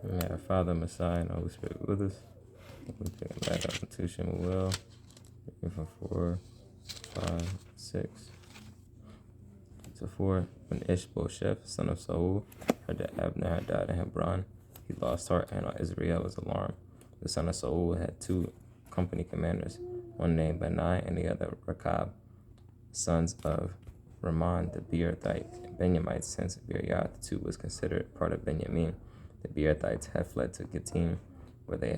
May our Father, Messiah, and Holy Spirit be with us. We pick it back up into Shemuel, from 4, 5, 6 to 4. When Ishbosheth, son of Saul, heard that Abner had died in Hebron, he lost heart, and all Israel was alarmed. The son of Saul had two company commanders, one named Benai and the other Rechab, sons of Ramon the Beerothite, Benjamites, since Beeroth too was considered part of Benjamin. The Beerothites had fled to Gittim, where they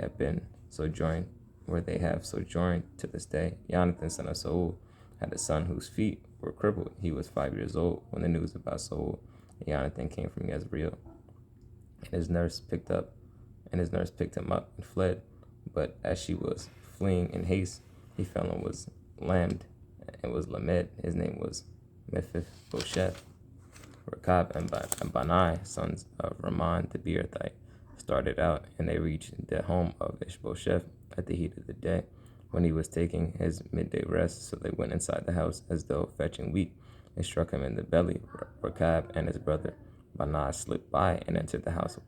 have sojourned to this day. Jonathan, son of Saul, had a son whose feet were crippled. He was 5 years old when the news about Saul and Jonathan came from Jezreel. And his nurse picked him up and fled. But as she was fleeing in haste, he fell and was lamed and was lamed. His name was Mephibosheth. Rechab and Banai, sons of Ramon the Beerothite, started out, and they reached the home of Ishbosheth at the heat of the day, when he was taking his midday rest. So they went inside the house as though fetching wheat, and struck him in the belly. Rechab and his brother Banai slipped by and entered the house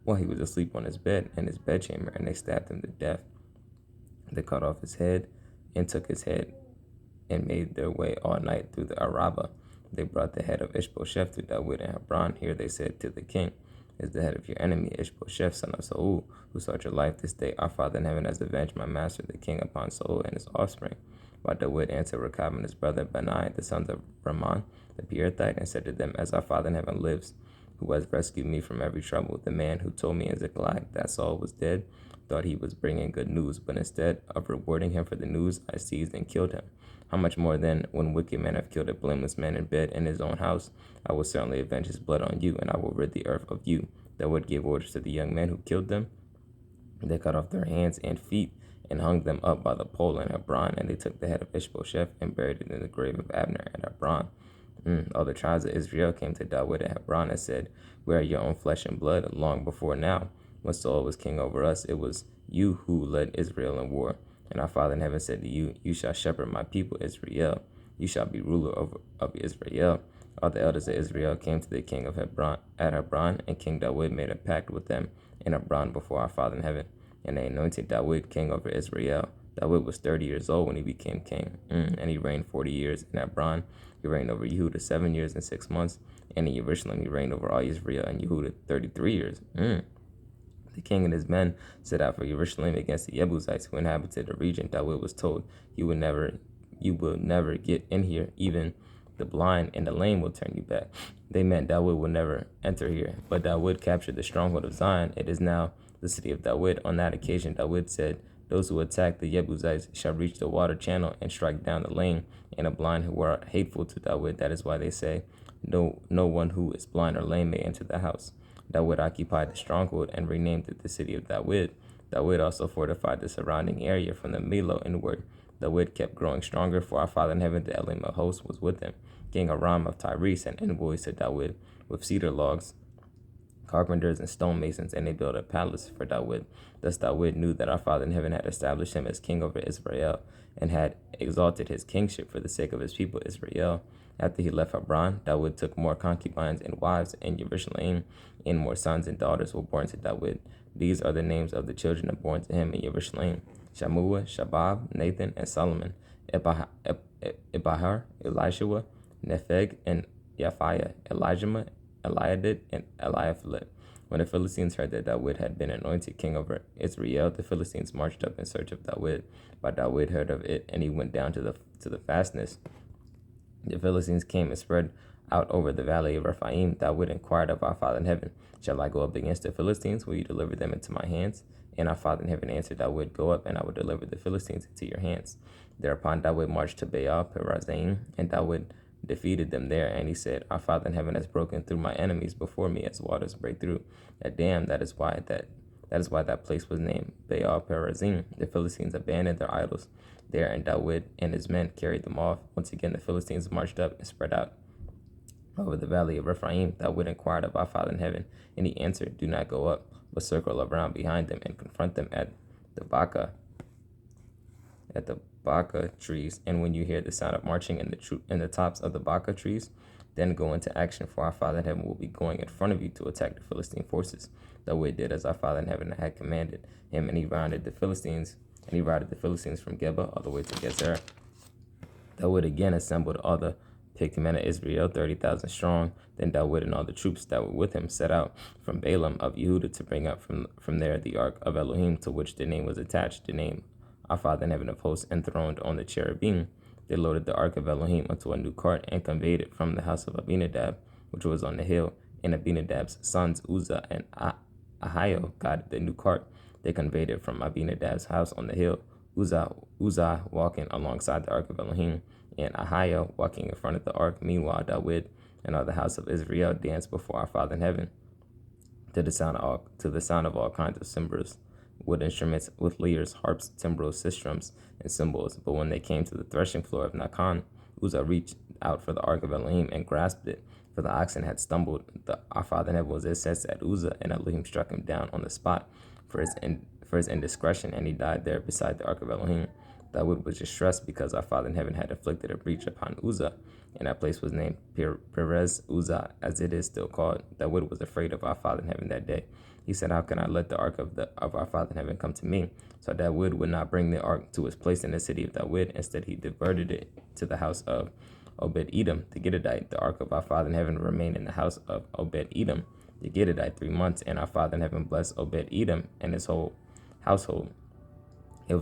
while he was asleep on his bed in his bedchamber, and they stabbed him to death. They cut off his head and took his head and made their way all night through the Arabah. They brought the head of Ishbosheth to David in Hebron. Here they said to the king, "Is the head of your enemy Ishbosheth, son of Saul, who sought your life this day? Our Father in heaven has avenged my master the king upon Saul and his offspring." But David answered Rechab and his brother Benai, the sons of Ramon the Beerothite, and said to them, "As our Father in heaven lives, who has rescued me from every trouble, the man who told me in Ziklag that Saul was dead thought he was bringing good news, but instead of rewarding him for the news, I seized and killed him. How much more then, when wicked men have killed a blameless man in bed in his own house? I will certainly avenge his blood on you, and I will rid the earth of you." David gave orders to the young men who killed them. They cut off their hands and feet and hung them up by the pole in Hebron, and they took the head of Ishbosheth and buried it in the grave of Abner at Hebron. All the tribes of Israel came to David at Hebron and said, "We are your own flesh and blood. Long before now, when Saul was king over us, it was you who led Israel in war. And our Father in heaven said to you, You shall shepherd my people Israel. You shall be ruler of Israel." All the elders of Israel came to the king of Hebron at Hebron, and King David made a pact with them in Hebron before our Father in heaven. And they anointed David king over Israel. David was 30 years old when he became king, and he reigned 40 years in Hebron. He reigned over Yehuda 7 years and 6 months, and in Jerusalem he reigned over all Israel and Yehuda 33 years. The king and his men set out for Jerusalem against the Jebusites who inhabited the region. David was told, you will never get in here. Even the blind and the lame will turn you back." They meant David will never enter here. But David captured the stronghold of Zion. It is now the city of David. On that occasion, David said, "Those who attack the Jebusites shall reach the water channel and strike down the lame and the blind who are hateful to David." That is why they say, no one who is blind or lame may enter the house. David occupied the stronghold and renamed it the city of David. David also fortified the surrounding area from the Milo inward. David kept growing stronger, for our Father in heaven, the Elohim of hosts, was with him. King Aram of Tyre sent envoys to David with cedar logs, carpenters and stonemasons, and they built a palace for David. Thus David knew that our Father in heaven had established him as king over Israel, and had exalted his kingship for the sake of his people Israel. After he left Hebron, David took more concubines and wives in Jerusalem, and more sons and daughters were born to David. These are the names of the children born to him in Jerusalem: Shammua, Shabab, Nathan, and Solomon, Ibahar, Elishua, Nepheg, and Yaphiah, Elijah, Eliadid, and Eliaphilet. When the Philistines heard that David had been anointed king over Israel, the Philistines marched up in search of David. But David heard of it, and he went down to the fastness. The Philistines came and spread out over the valley of Rephaim. David inquired of our Father in heaven, "Shall I go up against the Philistines? Will you deliver them into my hands?" And our Father in heaven answered David, "Go up, and I will deliver the Philistines into your hands." Thereupon David marched to Baal Perazim, and David defeated them there. And he said, "Our Father in heaven has broken through my enemies before me as waters break through a dam." That is why that place was named Baal Perazim. The Philistines abandoned their idols there, and David and his men carried them off. Once again, the Philistines marched up and spread out over the valley of Rephaim. David inquired of our Father in heaven, and he answered, "Do not go up, but circle around behind them and confront them at the Baca trees. And when you hear the sound of marching in the tops of the Baca trees, Then go into action, for our Father in heaven will be going in front of you to attack the Philistine forces. David did as our Father in heaven had commanded him, and he routed the Philistines from Geba all the way to Gezer. David again assembled all the picked men of Israel, 30,000 strong. Then David and all the troops that were with him set out from Balaam of Yehuda to bring up from there the ark of Elohim, to which the name was attached, the name our Father in heaven of hosts, enthroned on the cherubim. They loaded the ark of Elohim onto a new cart and conveyed it from the house of Abinadab, which was on the hill, and Abinadab's sons Uzzah and Ahio got the new cart. They conveyed it from Abinadab's house on the hill, Uzzah walking alongside the ark of Elohim, and Ahio walking in front of the ark. Meanwhile, David and all the house of Israel danced before our Father in heaven to the sound of all kinds of cymbals, wood instruments with lyres, harps, timbrels, sistrums, and cymbals. But when they came to the threshing floor of Nakan, Uzzah reached out for the ark of Elohim and grasped it, for the oxen had stumbled. Our Father in heaven was incensed at Uzzah, and Elohim struck him down on the spot for his indiscretion, and he died there beside the ark of Elohim. David was distressed because our Father in heaven had inflicted a breach upon Uzzah, and that place was named Perez Uzzah, as it is still called. David was afraid of our Father in heaven that day. He said, "How can I let the ark of our Father in heaven come to me?" So David would not bring the ark to its place in the city of David. Instead, he diverted it to the house of Obed-Edom the Gittite. The ark of our Father in heaven remained in the house of Obed-Edom the Gittite 3 months, and our Father in heaven blessed Obed-Edom and his whole household. It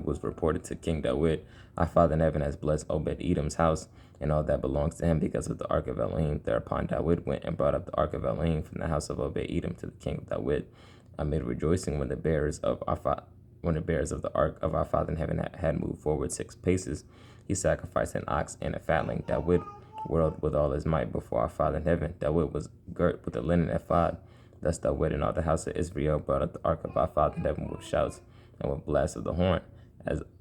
was reported to King David, "Our Father in heaven has blessed Obed-Edom's house and all that belongs to him because of the ark of Elohim." Thereupon David went and brought up the ark of Elohim from the house of Obed-Edom to the king of David, amid rejoicing. When the bearers of the ark of our Father in heaven had moved forward 6 paces, he sacrificed an ox and a fatling. David whirled with all his might before our Father in heaven. David was girt with a linen ephod. Thus David and all the house of Israel brought up the ark of our Father in heaven with shouts and with blasts of the horn.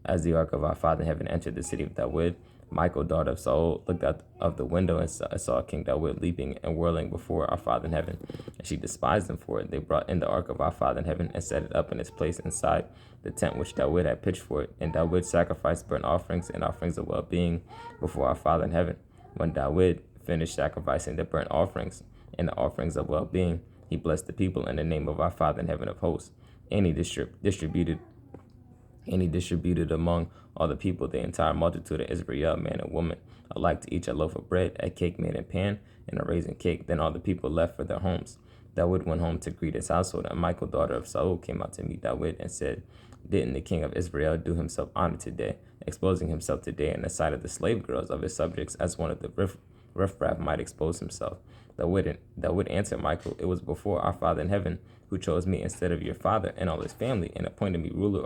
As the ark of our Father in heaven entered the city of David, Michal, daughter of Saul, looked out of the window and saw King David leaping and whirling before our Father in heaven, and she despised him for it. They brought in the ark of our Father in heaven and set it up in its place inside the tent which David had pitched for it. And David sacrificed burnt offerings and offerings of well-being before our Father in heaven. When David finished sacrificing the burnt offerings and the offerings of well-being, he blessed the people in the name of our Father in heaven of hosts, and he distributed among all the people, the entire multitude of Israel, man and woman, alike to each a loaf of bread, a cake made in pan, and a raisin cake. Then all the people left for their homes. David went home to greet his household, and Michal, daughter of Saul, came out to meet David and said, "Didn't the king of Israel do himself honor today, exposing himself today in the sight of the slave girls of his subjects, as one of the riffraff might expose himself?" David answered Michal, "It was before our Father in heaven who chose me instead of your father and all his family, and appointed me ruler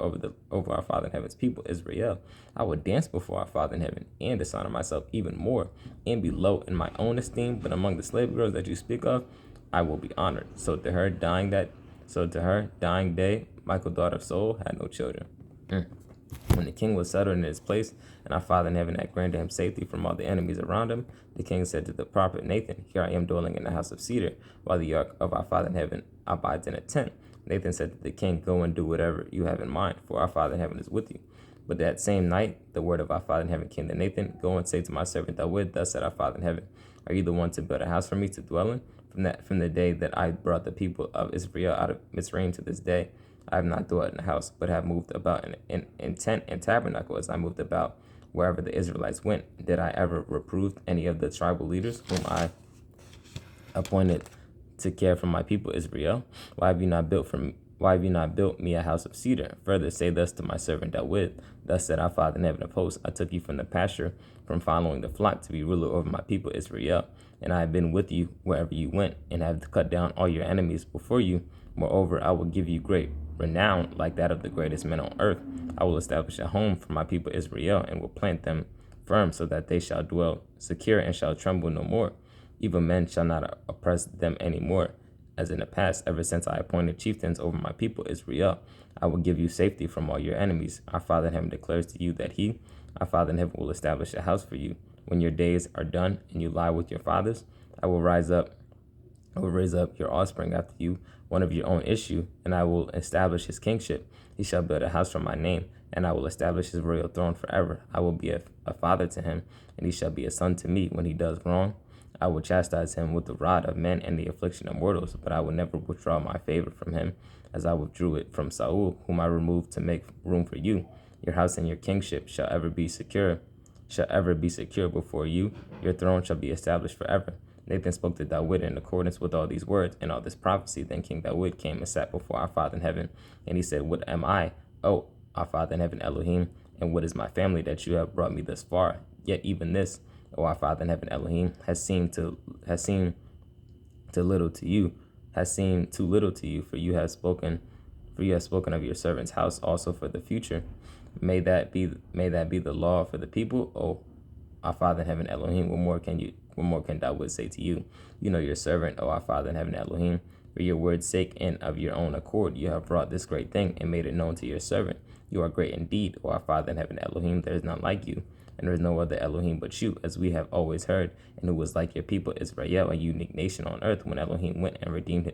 over our Father in heaven's people, Israel. I would dance before our Father in heaven, and dishonor myself even more, and be low in my own esteem. But among the slave girls that you speak of, I will be honored." So to her dying day, Michal, daughter of Saul, had no children. When the king was settled in his place, and our Father in heaven had granted him safety from all the enemies around him, the king said to the prophet Nathan, "Here I am dwelling in the house of cedar, while the ark of our Father in heaven abides in a tent." Nathan said to the king, "Go and do whatever you have in mind, for our Father in heaven is with you." But that same night, the word of our Father in heaven came to Nathan, "Go and say to my servant David, thus said our Father in heaven, Are you the one to build a house for me to dwell in? From the day that I brought the people of Israel out of Mitzrayim to this day, I have not dwelt in a house, but have moved about in tent and tabernacle as I moved about wherever the Israelites went. Did I ever reprove any of the tribal leaders whom I appointed to care for my people Israel? Why have you not built me a house of cedar? Further, say thus to my servant David, Thus said our Father in heaven of hosts, I took you from the pasture, from following the flock, to be ruler over my people Israel. And I have been with you wherever you went, and have cut down all your enemies before you. Moreover, I will give you great renown like that of the greatest men on earth. I will establish a home for my people Israel, and will plant them firm, so that they shall dwell secure and shall tremble no more. Evil men shall not oppress them any more, as in the past, ever since I appointed chieftains over my people Israel. I will give you safety from all your enemies. Our Father in heaven declares to you that he, our Father in heaven, will establish a house for you. When your days are done and you lie with your fathers, I will raise up your offspring after you, one of your own issue, and I will establish his kingship. He shall build a house for my name, and I will establish his royal throne forever. I will be a father to him, and he shall be a son to me. When he does wrong, I will chastise him with the rod of men and the affliction of mortals, but I will never withdraw my favor from him, as I withdrew it from Saul, whom I removed to make room for you. Your house and your kingship shall ever be secure, before you. Your throne shall be established forever. Nathan spoke to David in accordance with all these words and all this prophecy. Then King David came and sat before our Father in heaven, and he said, What am I, O our Father in heaven, Elohim, and what is my family that you have brought me thus far? Yet even this, O our Father in heaven, Elohim, has seemed too little to you, for you have spoken of your servant's house also for the future. May that be the law for the people, O our Father in heaven, Elohim. What more can David say to you? You know your servant, O our Father in heaven, Elohim. For your word's sake and of your own accord, you have brought this great thing and made it known to your servant. You are great indeed, O our Father in heaven, Elohim. There is none like you, and there is no other Elohim but you, as we have always heard, and who was like your people Israel, a unique nation on earth, when Elohim went and redeemed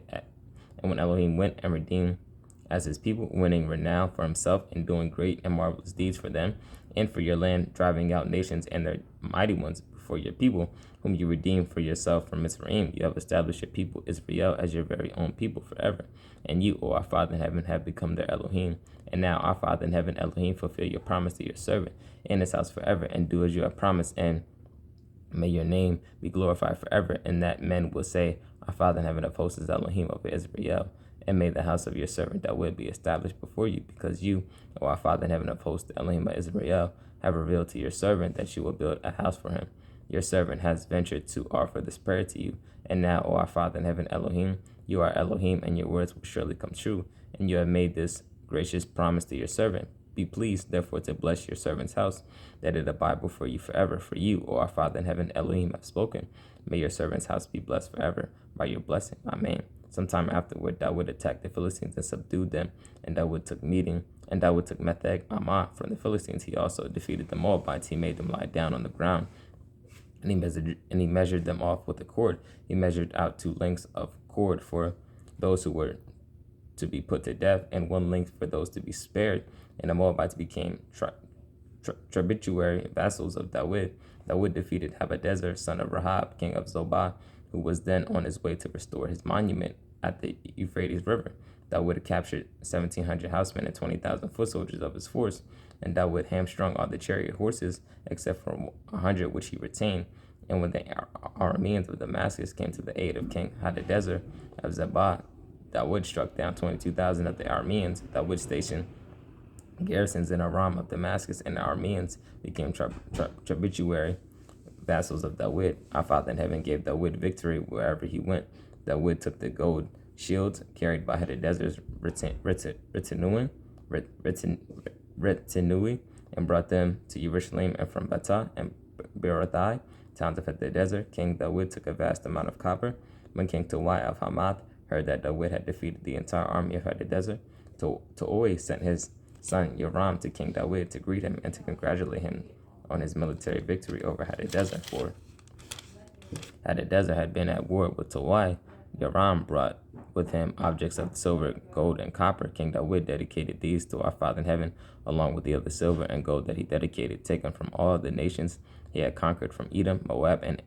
as his people, winning renown for himself and doing great and marvelous deeds for them and for your land, driving out nations and their mighty ones before your people, whom you redeemed for yourself from Mizraim. You have established your people Israel as your very own people forever. And you, O our Father in heaven, have become their Elohim. And now, our Father in heaven, Elohim, fulfill your promise to your servant in his house forever, and do as you have promised, and may your name be glorified forever, and that men will say, Our Father in heaven of hosts is Elohim over Israel. And may the house of your servant David be established before you, because you, O our Father in heaven of hosts, Elohim of Israel, have revealed to your servant that you will build a house for him. Your servant has ventured to offer this prayer to you. And now, O our Father in heaven, Elohim, you are Elohim, and your words will surely come true. And you have made this gracious promise to your servant. Be pleased, therefore, to bless your servant's house, that it abide before you forever. For you, O our Father in heaven, Elohim, have spoken. May your servant's house be blessed forever by your blessing. Amen. Sometime afterward, David attacked the Philistines and subdued them, and David took Metheg Ammah from the Philistines. He also defeated the Moabites. He made them lie down on the ground, and he measured them off with a cord. He measured out 2 lengths of cord for those who were to be put to death, and 1 length for those to be spared. And the Moabites became tributary vassals of David. David defeated Hadadezer, son of Rahab, king of Zobah, who was then on his way to restore his monument at the Euphrates River. David captured 1,700 housemen and 20,000 foot soldiers of his force, and David hamstrung all the chariot horses except for 100 which he retained. And when the Arameans of Damascus came to the aid of King Hadadezer of Zebah, David struck down 22,000 of the Arameans. David stationed garrisons in Aram of Damascus, and the Arameans became tributary vassals of David. Our Father in heaven gave David victory wherever he went. David took the gold shields carried by Hadadezer's retinue and brought them to Jerusalem, and from Betah and Berothai, towns of Hadadezer, King David took a vast amount of copper. When King Towai of Hamath heard that David had defeated the entire army of Hadadezer, Tooi sent his son Yoram to King David to greet him and to congratulate him on his military victory over Hadadezer. For Hadadezer had been at war with Towai. Yoram brought with him objects of silver, gold, and copper. King David dedicated these to our Father in heaven, along with the other silver and gold that he dedicated, taken from all the nations he had conquered, from Edom, Moab, and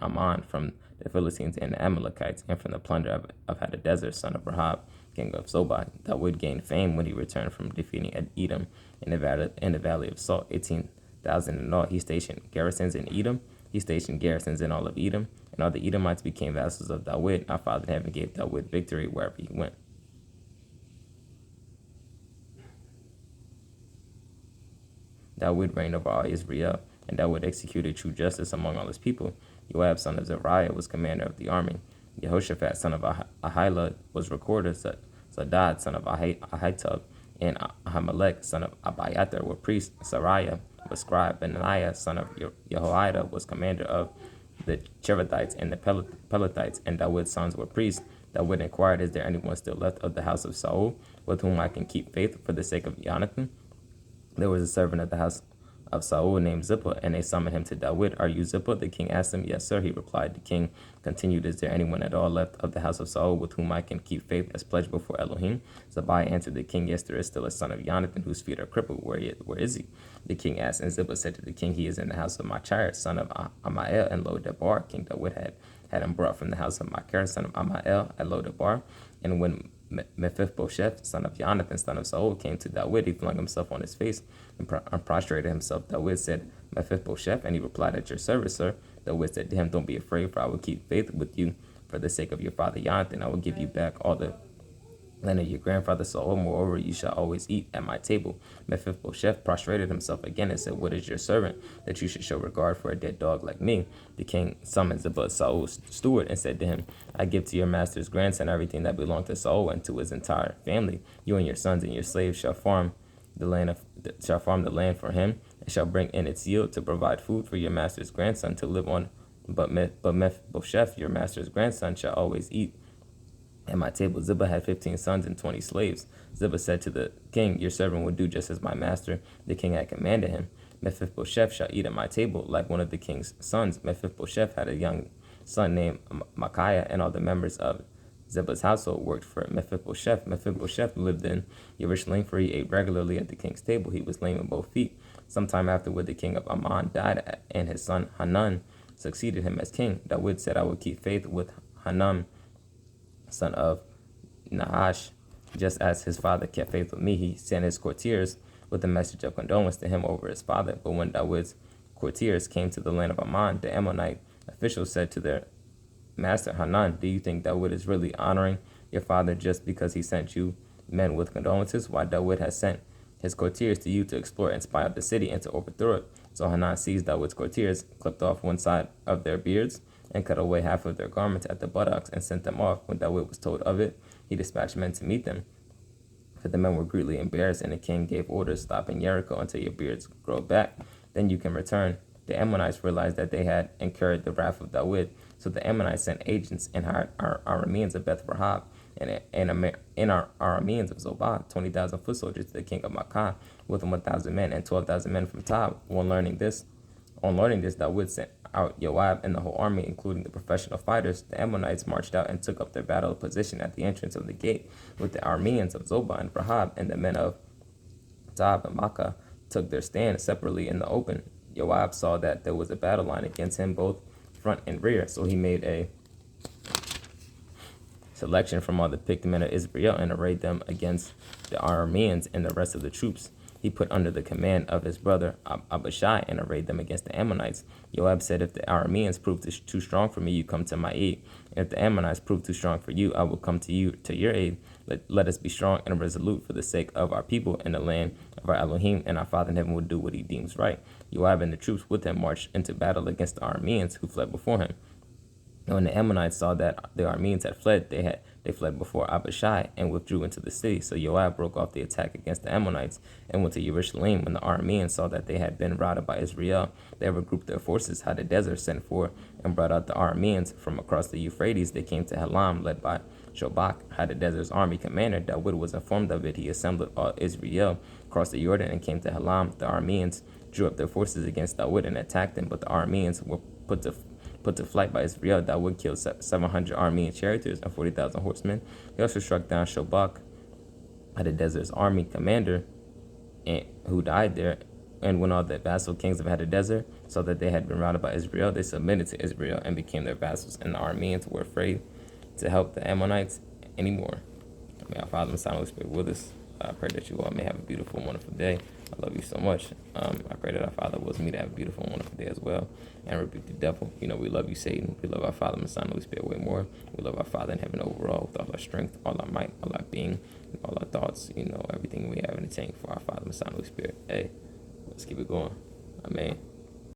Ammon, from the Philistines and the Amalekites, and from the plunder of Hadadezer, son of Rahab, king of Zobah. David gained fame when he returned from defeating Edom in the valley of Salt, 18,000 in all. He stationed garrisons in Edom. He stationed garrisons in all of Edom, and all the Edomites became vassals of David. Our Father in heaven gave David victory wherever he went. David reigned over all Israel, and David executed true justice among all his people. Joab, son of Zeruiah, was commander of the army. Jehoshaphat, son of Ahilud, was recorder. Zadad, son of Ahitub, and Ahimelech, son of Abiathar, were priests. Sariah was scribe. Benaiah, son of Jehoiada, was commander of the Cherethites and the Pelethites, and David's sons were priests. David inquired, Is there anyone still left of the house of Saul, with whom I can keep faith for the sake of Jonathan? There was a servant of the house of Saul named Zippah, and they summoned him to David. Are you Zippah? The king asked him. Yes, sir, he replied. The king continued, is there anyone at all left of the house of Saul with whom I can keep faith as pledged before Elohim? Zabai answered the king, yes, there is still a son of Jonathan whose feet are crippled. Where is he? The king asked, and Zippah said to the king, he is in the house of Machir, son of Amael, and Lo-debar. King David had him brought from the house of Machir, son of Amael, at Lo-debar. And when Mephibosheth, son of Jonathan, son of Saul, came to David, he flung himself on his face and prostrated himself. David said, Mephibosheth, and he replied, at your service, sir. David said to him, don't be afraid, for I will keep faith with you. For the sake of your father Jonathan, I will give you back all the land of your grandfather Saul. Moreover, you shall always eat at my table. Mephibosheth prostrated himself again and said, what is your servant, that you should show regard for a dead dog like me? The king summoned Zippah, Saul's steward, and said to him, I give to your master's grandson everything that belonged to Saul and to his entire family. You and your sons and your slaves shall farm the land for him, and shall bring in its yield to provide food for your master's grandson to live on. But Mephibosheth, your master's grandson, shall always eat at my table. Zippah had 15 sons and 20 slaves. Zippah said to the king, your servant will do just as my master, the king, had commanded him. Mephibosheth shall eat at my table like one of the king's sons. Mephibosheth had a young son named Micaiah, and all the members of Zippah's household worked for Mephibosheth. Mephibosheth lived in Jerusalem, for he ate regularly at the king's table. He was lame in both feet. Sometime afterward, the king of Ammon died, and his son Hanun succeeded him as king. David said, I will keep faith with Hanun, son of Nahash, just as his father kept faith with me. He sent his courtiers with a message of condolence to him over his father. But when David's courtiers came to the land of Ammon, the Ammonite officials said to their master Hanun, do you think David is really honoring your father just because he sent you men with condolences? Why, David has sent his courtiers to you to explore and spy out the city and to overthrow it. So Hanun seized David's courtiers, clipped off one side of their beards, and cut away half of their garments at the buttocks, and sent them off. When David was told of it, he dispatched men to meet them. For the men were greatly embarrassed, and the king gave orders, stop in Jericho until your beards grow back. Then you can return. The Ammonites realized that they had incurred the wrath of David. So the Ammonites sent agents and hired Arameans of Beth Rahab and Arameans of Zobah, 20,000 foot soldiers, to the king of Makkah, with 1,000 men and 12,000 men from Tob. On learning this, David sent out Joab and the whole army, including the professional fighters. The Ammonites marched out and took up their battle position at the entrance of the gate, with the Arameans of Zobah and Rahab, and the men of Tob and Makkah took their stand separately in the open. Joab saw that there was a battle line against him, both front and rear, so he made a selection from all the picked men of Israel and arrayed them against the Arameans and the rest of the troops. He put under the command of his brother Abishai and arrayed them against the Ammonites. Joab said, if the Arameans prove too strong for me, you come to my aid. And if the Ammonites prove too strong for you, I will come to your aid. Let us be strong and resolute for the sake of our people and the land of our Elohim, and our Father in heaven will do what he deems right. Joab and the troops with him marched into battle against the Arameans, who fled before him. And when the Ammonites saw that the Arameans had fled, they fled before Abishai and withdrew into the city. So Joab broke off the attack against the Ammonites and went to Jerusalem. When the Arameans saw that they had been routed by Israel, they regrouped their forces. Hadadezer sent for and brought out the Arameans from across the Euphrates. They came to Helam, led by Shobach, Hadadezer's army commander. David was informed of it. He assembled all Israel, crossed the Jordan, and came to Helam. The Arameans drew up their forces against David and attacked them, but the Arameans were put to flight by Israel. David killed 700 Aramean charioteers and 40,000 horsemen. He also struck down Shobach, Hadadezer's army commander, who died there. And when all the vassal kings of Hadadezer saw that they had been routed by Israel, they submitted to Israel and became their vassals. And the Arameans were afraid to help the Ammonites anymore. May our Father and Son and Holy Spirit with us. I pray that you all may have a beautiful, wonderful day. I love you so much. I pray that our Father wills me to have a beautiful, wonderful day as well. And rebuke the devil. You know, we love you, Satan. We love our Father and Son and Holy Spirit way more. We love our Father in heaven overall with all our strength, all our might, all our being, all our thoughts, you know, everything we have in the tank for our Father and Son and Holy Spirit. Hey, let's keep it going. Amen.